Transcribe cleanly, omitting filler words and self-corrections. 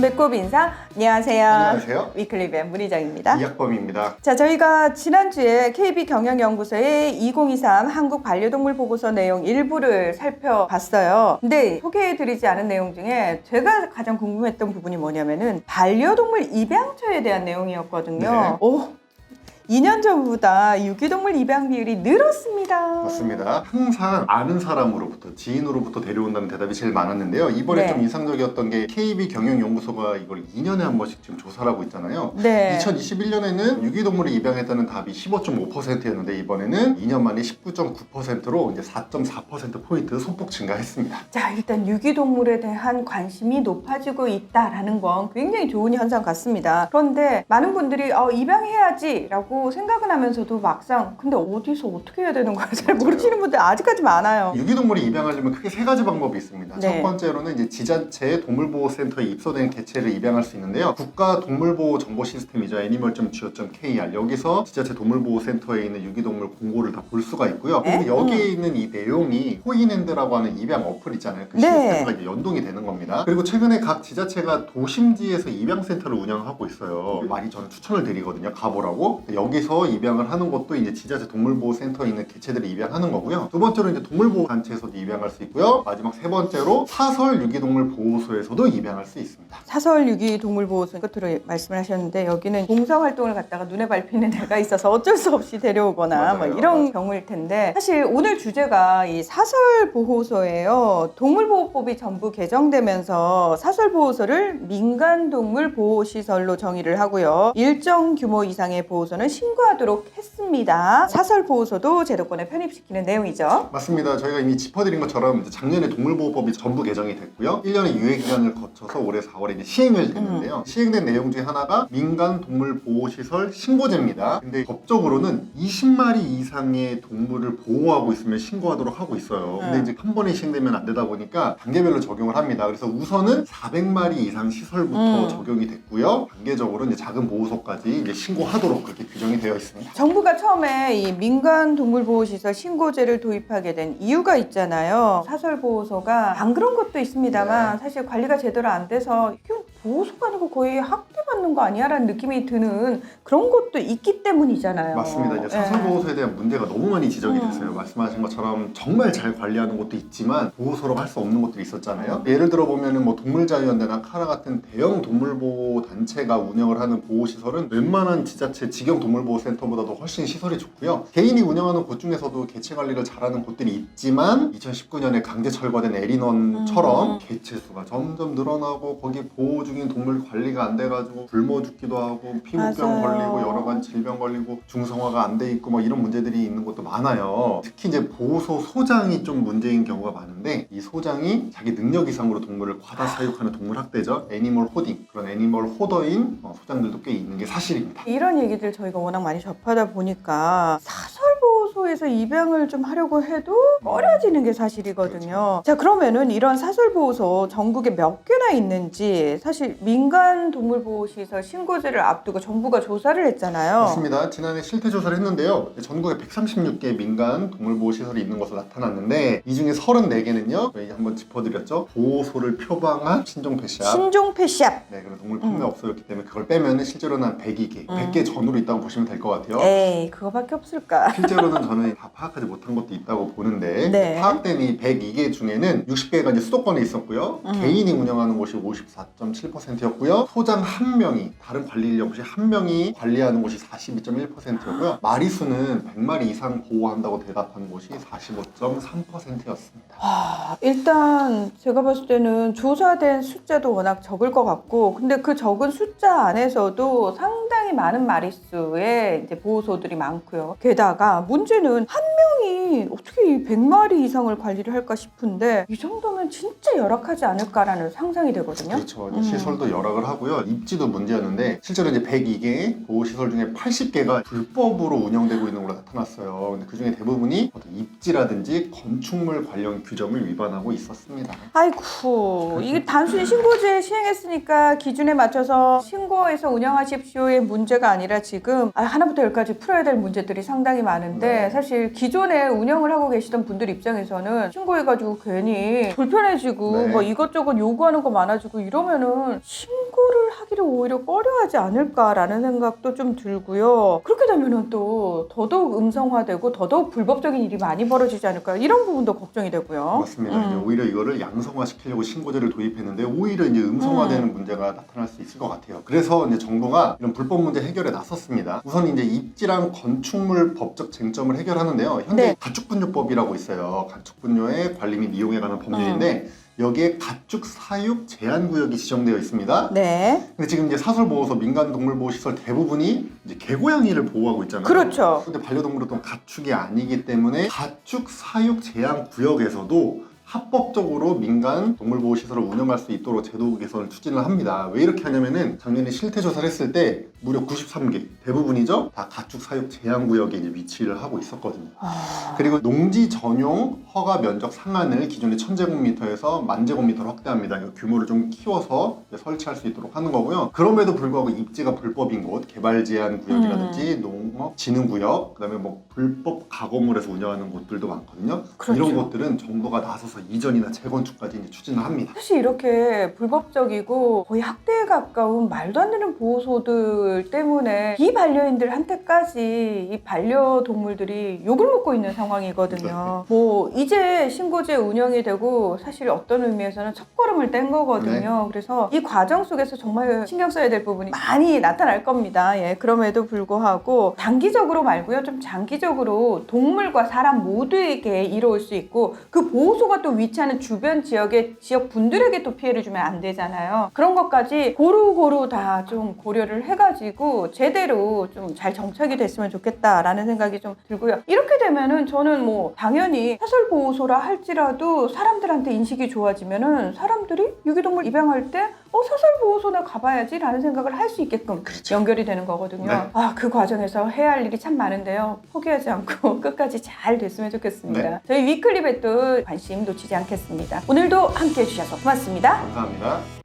배꼽 인사. 안녕하세요. 안녕하세요. 위클리브의 문희정입니다. 이학범입니다. 자, 저희가 지난주에 KB경영연구소의 2023 한국 반려동물 보고서 내용 일부를 살펴봤어요. 근데 소개해드리지 않은 내용 중에 제가 가장 궁금했던 부분이 뭐냐면은 반려동물 입양처에 대한 내용이었거든요. 네. 2년 전보다 유기동물 입양 비율이 늘었습니다. 맞습니다. 항상 아는 사람으로부터, 지인으로부터 데려온다는 대답이 제일 많았는데요. 이번에 네. 좀 인상적이었던 게 KB경영연구소가 이걸 2년에 한 번씩 지금 조사를 하고 있잖아요. 네. 2021년에는 유기동물을 입양했다는 답이 15.5%였는데 이번에는 2년 만에 19.9%로 이제 4.4%포인트 소폭 증가했습니다. 자, 일단 유기동물에 대한 관심이 높아지고 있다라는 건 굉장히 좋은 현상 같습니다. 그런데 많은 분들이 입양해야지 라고 생각은 하면서도 막상 근데 어디서 어떻게 해야 되는 거야 잘 모르시는 분들 아직까지 많아요. 유기동물이 입양하려면 크게 세 가지 방법이 있습니다. 네. 첫 번째로는 이제 지자체 동물보호센터에 입소된 개체를 입양할 수 있는데요. 국가 동물보호 정보 시스템이죠. animal.go.kr 여기서 지자체 동물보호센터에 있는 유기동물 공고를 다 볼 수가 있고요. 네? 그리고 여기에 있는 이 내용이 호인핸드라고 하는 입양 어플 있잖아요. 그 네. 시스템과 이제 연동이 되는 겁니다. 그리고 최근에 각 지자체가 도심지에서 입양센터를 운영하고 있어요. 많이 저는 추천을 드리거든요. 가보라고. 여기서 입양을 하는 것도 이제 지자체 동물보호센터에 있는 개체들을 입양하는 거고요. 두 번째로 이제 동물보호단체에서도 입양할 수 있고요. 마지막 세 번째로 사설 유기동물 보호소에서도 입양할 수 있습니다. 사설 유기동물보호소 끝으로 말씀을 하셨는데 여기는 봉사활동을 갖다가 눈에 밟히는 데가 있어서 어쩔 수 없이 데려오거나 맞아요. 뭐 이런 경우일 텐데 사실 오늘 주제가 이 사설보호소예요. 동물보호법이 전부 개정되면서 사설보호소를 민간동물보호시설로 정의를 하고요. 일정 규모 이상의 보호소는 신고하도록 했습니다. 사설보호소도 제도권에 편입시키는 내용이죠. 맞습니다. 저희가 이미 짚어드린 것처럼 이제 작년에 동물보호법이 전부 개정이 됐고요. 1년의 유예기간을 거쳐서 올해 4월에 이제 시행을 됐는데요. 시행된 내용 중에 하나가 민간동물보호시설 신고제입니다. 근데 법적으로는 20마리 이상의 동물을 보호하고 있으면 신고하도록 하고 있어요. 근데 이제 한 번에 시행되면 안 되다 보니까 단계별로 적용을 합니다. 그래서 우선은 400마리 이상 시설부터 적용이 됐고요. 단계적으로 이제 작은 보호소까지 이제 신고하도록 그렇게 규정이 되어 있습니다. 정부가 처음에 이 민간동물보호시설 신고제를 도입하게 된 이유가 있잖아요. 사설보호소가 안 그런 것도 있습니다만 사실 관리가 제대로 안 돼서 이게 보호소가 아니고 거의 학대받는 거 아니야? 라는 느낌이 드는 그런 것도 있기 때문이잖아요. 맞습니다. 이제 사설보호소에 대한 문제가 너무 많이 지적이 됐어요. 말씀하신 것처럼 정말 잘 관리하는 곳도 있지만 보호소로 할 수 없는 곳들이 있었잖아요. 예를 들어 보면은 뭐 동물자유연대나 카라 같은 대형 동물보호 단체가 운영을 하는 보호시설은 웬만한 지자체 직영 동물보호센터보다도 훨씬 시설이 좋고요. 개인이 운영하는 곳 중에서도 개체 관리를 잘하는 곳들이 있지만 2019년에 강제 철거된 에리넌처럼 개체 수가 점점 늘어나고 거기 보호 중인 동물 관리가 안 돼가지고 굶어 죽기도 하고 피부병 걸리고 여러 가지 질병 걸리고 중성화가 안 돼 있고 뭐 이런 문제들이 있는 것도 많아요. 특히 이제 보호소 소장이 좀 문제인 경우가 많은데 이 소장이 자기 능력 이상으로 동물을 과다 사육하는 동물 학대죠. 애니멀 호딩 그런 애니멀 호더인 소장들도 꽤 있는 게 사실입니다. 이런 얘기들 저희가 워낙 많이 접하다 보니까 사설보호소에서 입양을 좀 하려고 해도 꺼려지는 게 사실이거든요. 자, 그러면은 이런 사설보호소 전국에 몇 개나 있는지 사실 민간동물보호시설 신고제를 앞두고 정부가 조사를 했잖아요. 맞습니다. 지난해 실태조사를 했는데요. 전국에 136개 민간 동물보호시설이 있는 것으로 나타났는데 이 중에 34개는요. 저희 한번 짚어드렸죠. 보호소를 표방한 신종펫샵. 신종펫샵. 네, 그런 동물 판매업소였기 때문에 그걸 빼면 실제로는 한 102개, 100개 전후로 있다고 보시면 될 것 같아요. 에이, 그거밖에 없을까? 실제로는 저는 다 파악하지 못한 것도 있다고 보는데 네. 파악된 이 102개 중에는 60개가 이제 수도권에 있었고요. 개인이 운영하는 곳이 54.7%였고요. 소장 한 명이 다른 관리 인력 없이 한 명이 관리하는 곳이 42.1%였고요. 마리수는 100마리 이상 보호한다고 대답한 곳이 45.3%였습니다. 일단 제가 봤을 때는 조사된 숫자도 워낙 적을 것 같고 근데 그 적은 숫자 안에서도 상당히 많은 마리수의 이제 보호소들이 많고요. 게다가 문제는 한 명이 어떻게 이 100마리 이상을 관리를 할까 싶은데 이 정도면 진짜 열악하지 않을까라는 상상이 되거든요. 그렇죠. 시설도 열악을 하고요. 입지도 문제였는데 실제로 이제 102개 보호시설 중에 80개가 불법으로 운영되고 있는 걸로 나타났어요. 근데 그 중에 대부분이 어떤 입지라든지 건축물 관련 규정을 위반하고 있었습니다. 아이고, 이게 단순히 신고제 시행했으니까 기준에 맞춰서 신고해서 운영하십시오의 문제가 아니라 지금 하나부터 열까지 풀어야 될 문제들이 상당히 많은데 사실 기존에 운영을 하고 계시던 분들 입장에서는 신고해가지고 괜히 불편해지고 뭐 이것저것 요구하는 거 많아지고 이러면은 신고 하기를 오히려 꺼려하지 않을까라는 생각도 좀 들고요. 그렇게 되면은 또 더더욱 음성화되고 더더욱 불법적인 일이 많이 벌어지지 않을까 이런 부분도 걱정이 되고요. 맞습니다. 이제 오히려 이거를 양성화시키려고 신고제를 도입했는데 오히려 이제 음성화되는 문제가 나타날 수 있을 것 같아요. 그래서 이제 정부가 이런 불법 문제 해결에 나섰습니다. 우선 이제 입지랑 건축물 법적 쟁점을 해결하는데요. 현재 네. 가축분뇨법이라고 있어요. 가축분뇨의 관리 및 이용에 관한 법률인데 여기에 가축 사육 제한 구역이 지정되어 있습니다. 네. 근데 지금 이제 사설보호소, 민간동물보호시설 대부분이 이제 개고양이를 보호하고 있잖아요. 그렇죠. 근데 반려동물은 또 가축이 아니기 때문에 가축 사육 제한 구역에서도 합법적으로 민간 동물보호시설을 운영할 수 있도록 제도 개선을 추진을 합니다. 왜 이렇게 하냐면은 작년에 실태조사를 했을 때 무려 93개, 대부분이죠? 다 가축 사육 제한 구역에 이제 위치를 하고 있었거든요. 그리고 농지 전용 허가 면적 상한을 기존의 1000제곱미터에서 10,000제곱미터로 확대합니다. 규모를 좀 키워서 설치할 수 있도록 하는 거고요. 그럼에도 불구하고 입지가 불법인 곳, 개발 제한 구역이라든지 농업 진흥 구역, 그다음에 뭐 불법 가건물에서 운영하는 곳들도 많거든요. 그렇죠. 이런 곳들은 정부가 나서서 이전이나 재건축까지 이제 추진을 합니다. 사실 이렇게 불법적이고 거의 학대에 가까운 말도 안 되는 보호소들 때문에 비반려인들한테까지 이 반려동물들이 욕을 먹고 있는 상황이거든요. 뭐 이제 신고제 운영이 되고 사실 어떤 의미에서는 첫걸음을 뗀 거거든요. 그래서 이 과정 속에서 정말 신경 써야 될 부분이 많이 나타날 겁니다. 예, 그럼에도 불구하고 단기적으로 말고요. 좀 장기적으로 동물과 사람 모두에게 이로울 수 있고 그 보호소가 또 위치하는 주변 지역의 지역 분들에게 또 피해를 주면 안 되잖아요. 그런 것까지 고루고루 다 좀 고려를 해가지고 제대로 좀 잘 정착이 됐으면 좋겠다라는 생각이 좀 들고요. 이렇게 되면은 저는 뭐 당연히 사설보호소라 할지라도 사람들한테 인식이 좋아지면은 사람들이 유기동물 입양할 때 사설보호소나 가봐야지라는 생각을 할 수 있게끔 연결이 되는 거거든요. 네. 그 과정에서 해야 할 일이 참 많은데요. 포기하지 않고 끝까지 잘 됐으면 좋겠습니다. 네. 저희 위클리벳도 관심 놓치지 않겠습니다. 오늘도 함께해 주셔서 고맙습니다. 감사합니다.